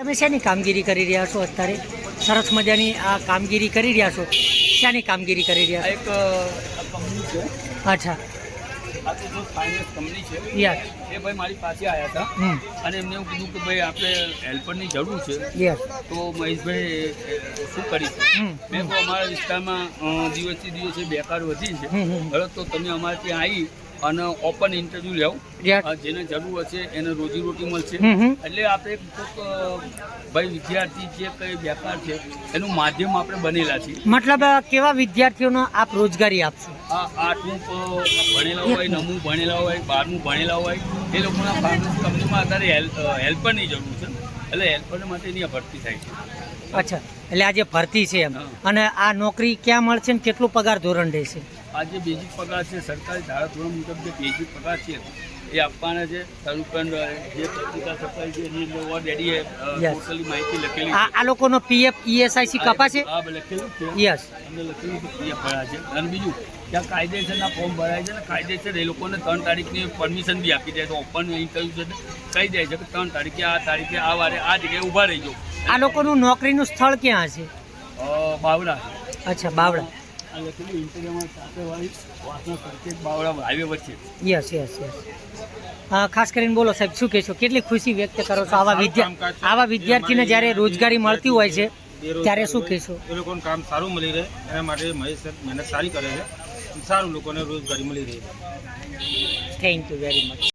તમે શેની કામગીરી કરી રહ્યા છો અત્યારે? સરસ મજાની આ કામગીરી કરી રહ્યા છો, શાની કામગીરી કરી રહ્યા એક કંપની છે, છો? અચ્છા, આ તો જો ફાઇનાન્સ કંપની છે. યસ એ ભાઈ મારી પાસે આવ્યા હતા અને એમને એવું કીધું કે ભાઈ આપણે હેલ્પરની જરૂર છે, યસ તો મહેશભાઈ શું કરીશું? મેં તો અમારા વિસ્તારમાં દિવસથી દિવસે બેકાર વધી છે, હવે તો તમે અમારે ત્યાં આવી અને ઓપન ઇન્ટરવ્યૂ લેવું, જેને જરૂર હશે એને રોજીરોટી મળશે. એટલે આપણે ભાઈ વિદ્યાર્થી જે કંઈ બેકાર છે એનું માધ્યમ આપણે બનેલા છીએ. મતલબ કેવા વિદ્યાર્થીઓનો આપ રોજગારી આપશો? આઠમું ભણેલા હોય, નવમું ભણેલા હોય, 12મું ભણેલા હોય, એ લોકોના ફાઇનાન્સ કંપનીમાં અત્યારે હેલ્પરની જરૂર છે, એટલે હેલ્પર માટે એની ભરતી થાય છે. અચ્છા, એટલે આ જે ભરતી છે એમ, અને આ નોકરી ક્યાં મળશે ને કેટલું પગાર ધોરણ રહેશે? આ જે બેઝિક પગાર છે સરકારી ધારાધોરણ મુજબ જે બેઝિક પગાર છે એ આપવાના છે. તદુપરાંત જે પત્રિકા છપાઈ છે એની અંદર ઓલરેડી ટોટલી માહિતી લખેલી છે. આ લોકોનો પીએફ ઈએસઆઈસી કપાશે? હા, લખેલું છે. યસ, અંદર લખેલું છે પીએફ ભરાય છે. અને બીજું ત્યાં કાયદેસરના ફોર્મ ભરાય છે ને કાયદેસર એ લોકોને 3 તારીખની પરમિશન બી આપી દે. તો ઓપન ઇન્ટરવ્યુ છે કહી દે છે કે 3 તારીખે આ તારીખે આ વારે આ જગ્યાએ ઊભા રહી જાઓ. આ લોકોનું નોકરીનું સ્થળ ક્યાં હશે? બાવડા. અચ્છા, બાવડા. આ લખેલું ઇન્ટરવ્યુમાં સાથેવાળી વાસના સર્કિટ બાવડા હાઈવે વચ્ચે. Yes yes yes. ખાસ કરીને બોલો સાહેબ, શું કહેશો? કેટલી ખુશી વ્યક્ત કરો છો આવા વિદ્યાર્થીને જ્યારે રોજગારી મળતી હોય છે ત્યારે શું કહેશો? એ લોકોને કામ સારું મળી રહે એના માટે મહેશ સર મહેનત સારી કરે છે, સારું લોકોને રોજગારી મળી રહી છે. Thank you very much.